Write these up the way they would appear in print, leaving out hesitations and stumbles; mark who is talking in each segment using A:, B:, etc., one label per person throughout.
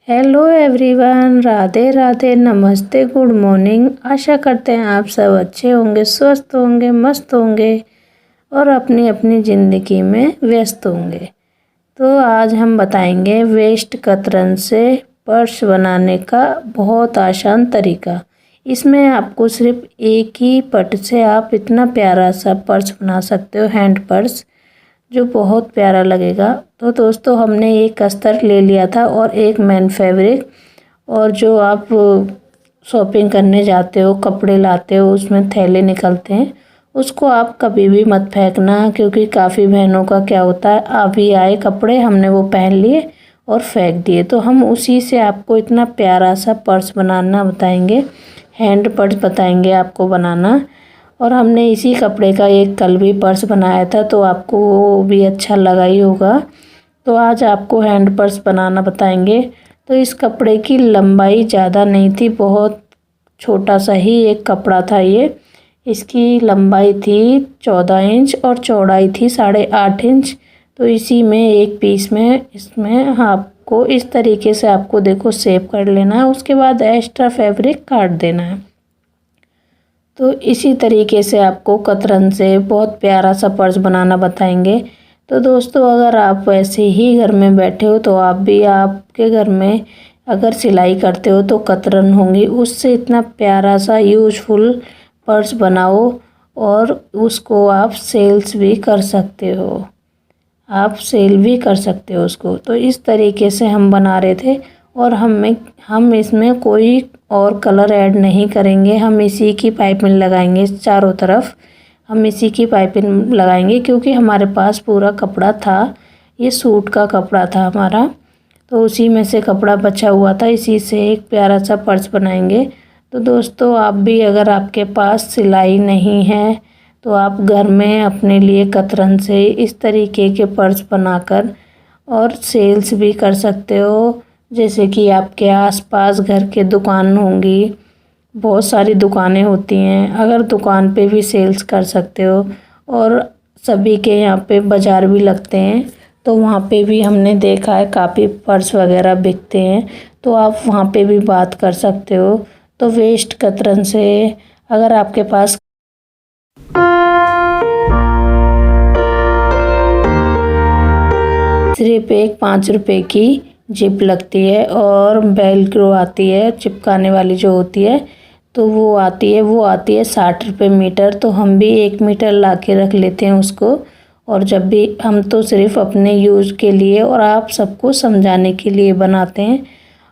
A: Hello everyone, Radhe Radhe, नमस्ते, good morning. आशा करते हैं आप सब अच्छे होंगे, स्वस्थ होंगे, मस्त होंगे और अपनी अपनी ज़िंदगी में व्यस्त होंगे। तो आज हम बताएंगे वेस्ट कतरन से पर्स बनाने का बहुत आसान तरीका। इसमें आपको सिर्फ एक ही पट से आप इतना प्यारा सा पर्स बना सकते हो, हैंड पर्स, जो बहुत प्यारा लगेगा। तो दोस्तों, हमने एक अस्तर ले लिया था और एक मैन फैब्रिक, और जो आप शॉपिंग करने जाते हो, कपड़े लाते हो, उसमें थैले निकलते हैं, उसको आप कभी भी मत फेंकना, क्योंकि काफ़ी बहनों का क्या होता है, अभी आए कपड़े हमने वो पहन लिए और फेंक दिए। तो हम उसी से आपको इतना प्यारा सा पर्स बनाना बताएंगे, हैंड पर्स बताएंगे आपको बनाना। और हमने इसी कपड़े का एक कल भी पर्स बनाया था, तो आपको वो भी अच्छा लगा ही होगा। तो आज आपको हैंड पर्स बनाना बताएंगे। तो इस कपड़े की लंबाई ज़्यादा नहीं थी, बहुत छोटा सा ही एक कपड़ा था ये। इसकी लंबाई थी 14 इंच और चौड़ाई थी 8.5 इंच। तो इसी में एक पीस में इसमें आपको इस तरीके से आपको देखो शेप कर लेना है। उसके बाद एक्स्ट्रा फैब्रिक काट देना है। तो इसी तरीके से आपको कतरन से बहुत प्यारा सा पर्स बनाना बताएंगे। तो दोस्तों, अगर आप ऐसे ही घर में बैठे हो, तो आप भी आपके घर में अगर सिलाई करते हो तो कतरन होंगी, उससे इतना प्यारा सा यूजफुल पर्स बनाओ और उसको आप सेल्स भी कर सकते हो, आप सेल भी कर सकते हो उसको। तो इस तरीके से हम बना रहे थे, और हम इसमें कोई और कलर ऐड नहीं करेंगे। हम इसी की पाइपिंग लगाएंगे चारों तरफ, हम इसी की पाइपिंग लगाएंगे, क्योंकि हमारे पास पूरा कपड़ा था, ये सूट का कपड़ा था हमारा, तो उसी में से कपड़ा बचा हुआ था, इसी से एक प्यारा सा पर्स बनाएंगे। तो दोस्तों, आप भी अगर आपके पास सिलाई नहीं है, तो आप घर में अपने लिए कतरन से इस तरीके के पर्स बनाकर और सेल्स भी कर सकते हो। जैसे कि आपके आसपास घर के दुकान होंगी, बहुत सारी दुकानें होती हैं, अगर दुकान पे भी सेल्स कर सकते हो। और सभी के यहाँ पे बाज़ार भी लगते हैं, तो वहाँ पे भी हमने देखा है काफ़ी पर्स वगैरह बिकते हैं, तो आप वहाँ पे भी बात कर सकते हो। तो वेस्ट कतरन से अगर आपके पास सिर्फ एक 5 रुपए की जिप लगती है और वेलक्रो आती है, चिपकाने वाली जो होती है, तो वो आती है 60 रुपये मीटर। तो हम भी 1 मीटर ला के रख लेते हैं उसको। और जब भी हम तो सिर्फ अपने यूज़ के लिए और आप सबको समझाने के लिए बनाते हैं।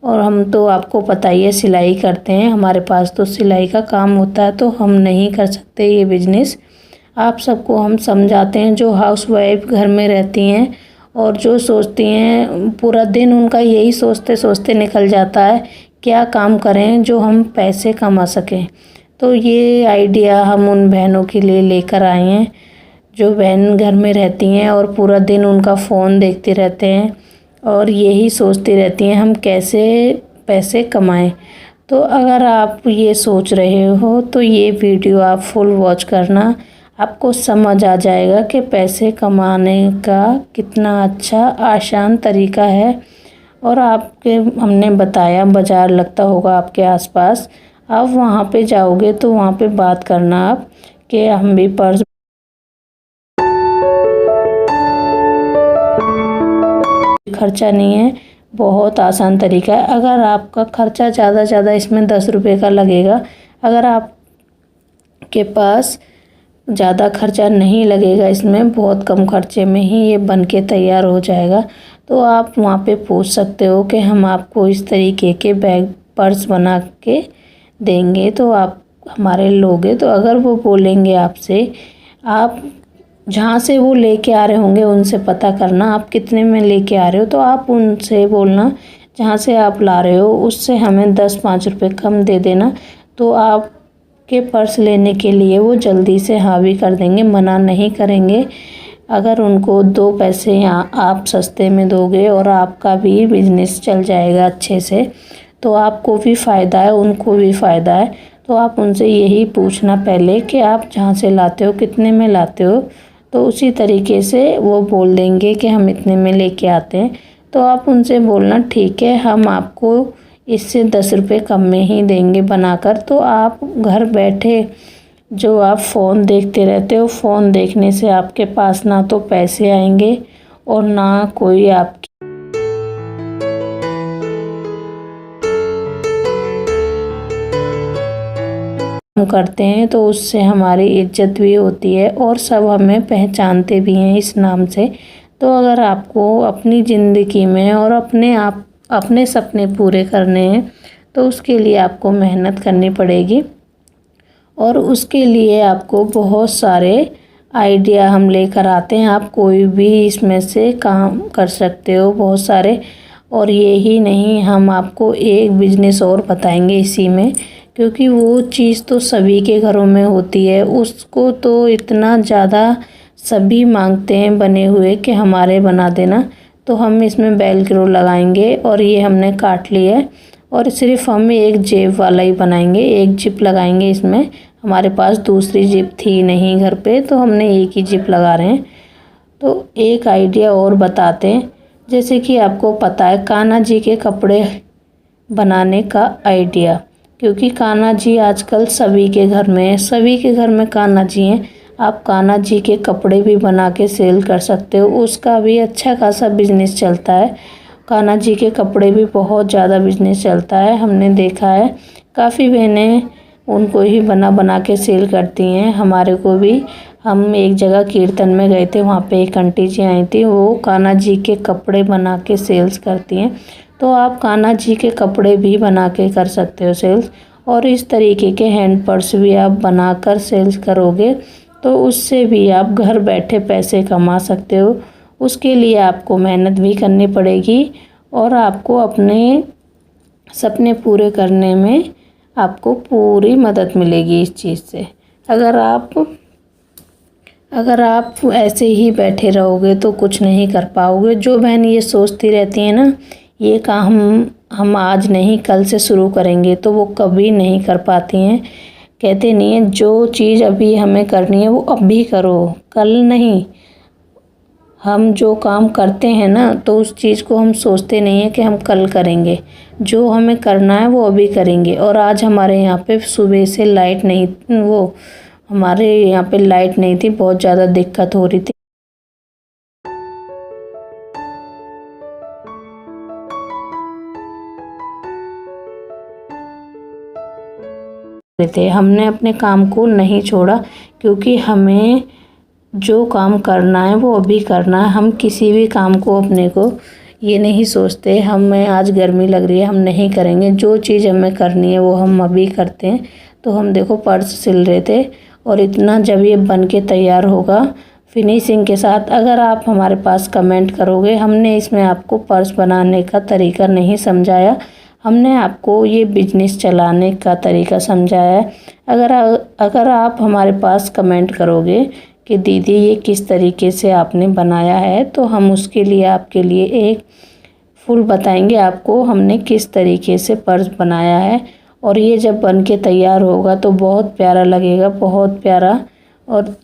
A: और हम तो आपको पता ही है सिलाई करते हैं, हमारे पास तो सिलाई का काम होता है, तो हम नहीं कर सकते ये बिजनेस। आप सबको हम समझाते हैं, जो हाउसवाइफ घर में रहती हैं और जो सोचती हैं, पूरा दिन उनका यही सोचते सोचते निकल जाता है, क्या काम करें जो हम पैसे कमा सकें। तो ये आइडिया हम उन बहनों के लिए लेकर आए हैं, जो बहन घर में रहती हैं और पूरा दिन उनका फ़ोन देखते रहते हैं और यही सोचती रहती हैं हम कैसे पैसे कमाएं। तो अगर आप ये सोच रहे हो, तो ये वीडियो आप फुल वॉच करना, आपको समझ आ जाएगा कि पैसे कमाने का कितना अच्छा आसान तरीका है। और आपके हमने बताया बाज़ार लगता होगा आपके आसपास, आप वहाँ पे जाओगे तो वहाँ पे बात करना आप कि हम भी पर्स, खर्चा नहीं है, बहुत आसान तरीका है। अगर आपका खर्चा ज़्यादा इसमें 10 रुपये का लगेगा, अगर आपके पास ज़्यादा खर्चा नहीं लगेगा, इसमें बहुत कम खर्चे में ही ये बन के तैयार हो जाएगा, तो आप वहाँ पे पूछ सकते हो कि हम आपको इस तरीके के बैग पर्स बना के देंगे, तो आप हमारे लोगे। तो अगर वो बोलेंगे आपसे, आप जहाँ से वो लेके आ रहे होंगे उनसे पता करना आप कितने में लेके आ रहे हो, तो आप उनसे बोलना जहाँ से आप ला रहे हो उससे हमें 10-5 रुपये कम दे देना। तो आप के पर्स लेने के लिए वो जल्दी से हाँ भी कर देंगे, मना नहीं करेंगे। अगर उनको 2 पैसे यहाँ आप सस्ते में दोगे और आपका भी बिजनेस चल जाएगा अच्छे से, तो आपको भी फ़ायदा है, उनको भी फ़ायदा है। तो आप उनसे यही पूछना पहले कि आप जहाँ से लाते हो कितने में लाते हो, तो उसी तरीके से वो बोल देंगे कि हम इतने में लेके आते हैं। तो तो आप उनसे बोलना ठीक है, हम आपको इससे 10 रुपये कम में ही देंगे बनाकर। तो आप घर बैठे जो आप फ़ोन देखते रहते हो, फ़ोन देखने से आपके पास ना तो पैसे आएंगे और ना कोई आपकी करते हैं, तो उससे हमारी इज्जत भी होती है और सब हमें पहचानते भी हैं इस नाम से। तो अगर आपको अपनी ज़िंदगी में और अपने सपने पूरे करने हैं तो उसके लिए आपको मेहनत करनी पड़ेगी और उसके लिए आपको बहुत सारे आइडिया हम लेकर आते हैं। आप कोई भी इसमें से काम कर सकते हो, बहुत सारे। और ये ही नहीं, हम आपको एक बिजनेस और बताएंगे इसी में, क्योंकि वो चीज़ तो सभी के घरों में होती है, उसको तो इतना ज़्यादा सभी मांगते हैं बने हुए कि हमारे बना देना। तो हम इसमें वेलक्रो लगाएंगे और ये हमने काट लिया है और सिर्फ हम एक जेब वाला ही बनाएंगे, एक जिप लगाएंगे इसमें। हमारे पास दूसरी जिप थी नहीं घर पे, तो हमने एक ही जिप लगा रहे हैं। तो एक आइडिया और बताते हैं, जैसे कि आपको पता है कान्हा जी के कपड़े बनाने का आइडिया, क्योंकि कान्हा जी आजकल सभी के घर में है, सभी के घर में कान्हा जी हैं। आप कान्हा जी के कपड़े भी बना के सेल कर सकते हो, उसका भी अच्छा खासा बिजनेस चलता है। कान्हा जी के कपड़े भी बहुत ज़्यादा बिजनेस चलता है, हमने देखा है। काफ़ी बहनें उनको ही बना बना के सेल करती हैं। हमारे को भी, हम एक जगह कीर्तन में गए थे, वहाँ पे एक आंटी जी आई थी, वो कान्हा जी के कपड़े बना के सेल्स करती हैं। तो आप कान्हा जी के कपड़े भी बना के कर सकते हो सेल्स, और इस तरीके के हैंड पर्स भी आप बनाकर सेल्स करोगे तो उससे भी आप घर बैठे पैसे कमा सकते हो। उसके लिए आपको मेहनत भी करनी पड़ेगी और आपको अपने सपने पूरे करने में आपको पूरी मदद मिलेगी इस चीज़ से। अगर आप ऐसे ही बैठे रहोगे तो कुछ नहीं कर पाओगे। जो बहन ये सोचती रहती है ना, ये काम हम आज नहीं कल से शुरू करेंगे, तो वो कभी नहीं कर पाती हैं। कहते नहीं है, जो चीज़ अभी हमें करनी है वो अभी करो, कल नहीं। हम जो काम करते हैं ना, तो उस चीज़ को हम सोचते नहीं है कि हम कल करेंगे। जो हमें करना है वो अभी करेंगे। और आज हमारे यहाँ पे सुबह से लाइट नहीं, हमारे यहाँ पे लाइट नहीं थी, बहुत ज़्यादा दिक्कत हो रही थी। हमने अपने काम को नहीं छोड़ा, क्योंकि हमें जो काम करना है वो अभी करना है। हम किसी भी काम को अपने को ये नहीं सोचते हमें आज गर्मी लग रही है हम नहीं करेंगे। जो चीज़ हमें करनी है वो हम अभी करते हैं। तो हम देखो पर्स सिल रहे थे, और इतना जब ये बन के तैयार होगा फिनिशिंग के साथ, अगर आप हमारे पास कमेंट करोगे, हमने इसमें आपको पर्स बनाने का तरीका नहीं समझाया, हमने आपको ये बिजनेस चलाने का तरीका समझाया है। अगर आप हमारे पास कमेंट करोगे कि दीदी ये किस तरीके से आपने बनाया है, तो हम उसके लिए आपके लिए एक फुल बताएंगे आपको हमने किस तरीके से पर्स बनाया है। और ये जब बन के तैयार होगा तो बहुत प्यारा लगेगा, बहुत प्यारा। और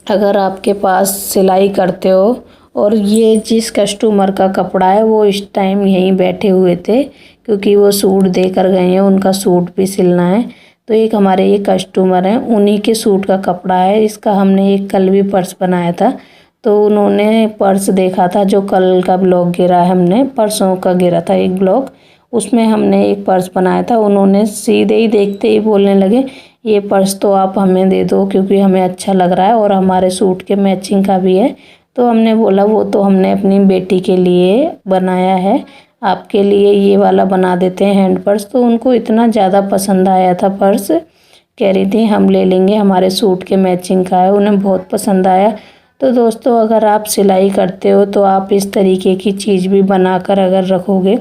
A: अगर आपके पास सिलाई करते हो, और ये जिस कस्टमर का कपड़ा है वो इस टाइम यहीं बैठे हुए थे, क्योंकि वो सूट देकर गए हैं, उनका सूट भी सिलना है। तो एक हमारे ये कस्टमर हैं, उन्हीं के सूट का कपड़ा है। इसका हमने एक कल भी पर्स बनाया था, तो उन्होंने पर्स देखा था, जो कल का ब्लॉग गिरा है, हमने परसों का गिरा था एक ब्लॉग, उसमें हमने एक पर्स बनाया था। उन्होंने सीधे ही देखते ही बोलने लगे, ये पर्स तो आप हमें दे दो, क्योंकि हमें अच्छा लग रहा है और हमारे सूट के मैचिंग का भी है। तो हमने बोला वो तो हमने अपनी बेटी के लिए बनाया है, आपके लिए ये वाला बना देते हैं हैंड पर्स। तो उनको इतना ज़्यादा पसंद आया था पर्स, कह रही थी हम ले लेंगे, हमारे सूट के मैचिंग का है, उन्हें बहुत पसंद आया। तो दोस्तों, अगर आप सिलाई करते हो तो आप इस तरीके की चीज़ भी बनाकर अगर रखोगे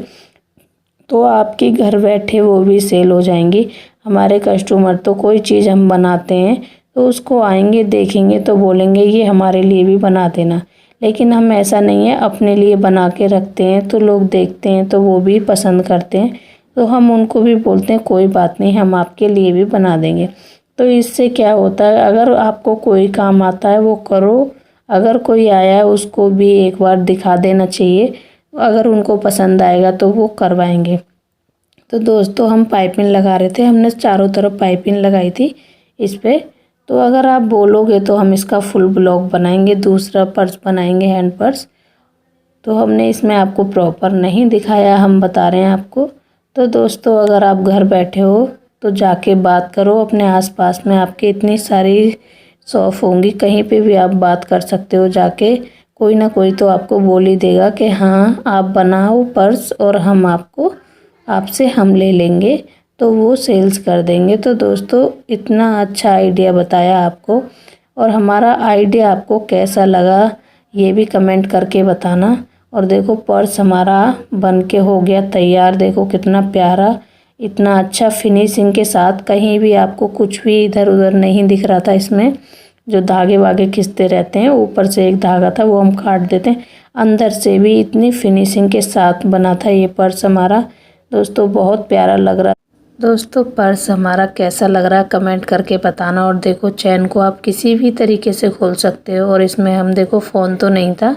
A: तो आपके घर बैठे वो भी सेल हो जाएंगी। हमारे कस्टमर तो कोई चीज़ हम बनाते हैं तो उसको आएंगे, देखेंगे तो बोलेंगे ये हमारे लिए भी बना देना। लेकिन हम ऐसा नहीं है, अपने लिए बना के रखते हैं तो लोग देखते हैं तो वो भी पसंद करते हैं, तो हम उनको भी बोलते हैं कोई बात नहीं, हम आपके लिए भी बना देंगे। तो इससे क्या होता है, अगर आपको कोई काम आता है वो करो, अगर कोई आया है उसको भी एक बार दिखा देना चाहिए, अगर उनको पसंद आएगा तो वो करवाएंगे। तो दोस्तों हम पाइपिंग लगा रहे थे, हमने चारों तरफ पाइपिंग लगाई थी इस पे। तो अगर आप बोलोगे तो हम इसका फुल ब्लॉग बनाएंगे, दूसरा पर्स बनाएंगे, हैंड पर्स। तो हमने इसमें आपको प्रॉपर नहीं दिखाया, हम बता रहे हैं आपको। तो दोस्तों अगर आप घर बैठे हो तो जाके बात करो अपने आसपास में, आपके इतनी सारी शॉप होंगी, कहीं पे भी आप बात कर सकते हो जाके। कोई ना कोई तो आपको बोल ही देगा कि हाँ आप बनाओ पर्स और हम आपको आपसे हम ले लेंगे, तो वो सेल्स कर देंगे। तो दोस्तों इतना अच्छा आइडिया बताया आपको, और हमारा आइडिया आपको कैसा लगा ये भी कमेंट करके बताना। और देखो पर्स हमारा बन के हो गया तैयार, देखो कितना प्यारा, इतना अच्छा फिनिशिंग के साथ, कहीं भी आपको कुछ भी इधर उधर नहीं दिख रहा था। इसमें जो धागे वागे खिंचते रहते हैं, ऊपर से एक धागा था वो हम काट देते हैं, अंदर से भी इतनी फिनिशिंग के साथ बना था ये पर्स हमारा। दोस्तों बहुत प्यारा लग रहा। दोस्तों पर्स हमारा कैसा लग रहा है कमेंट करके बताना। और देखो चैन को आप किसी भी तरीके से खोल सकते हो, और इसमें हम देखो फ़ोन तो नहीं था,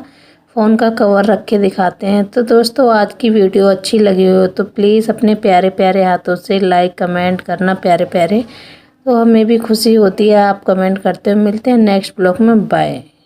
A: फ़ोन का कवर रख के दिखाते हैं। तो दोस्तों आज की वीडियो अच्छी लगी हो तो प्लीज़ अपने प्यारे प्यारे हाथों से लाइक कमेंट करना, प्यारे प्यारे। तो हमें भी खुशी होती है आप कमेंट करते हो। मिलते हैं नेक्स्ट ब्लॉग में, बाय।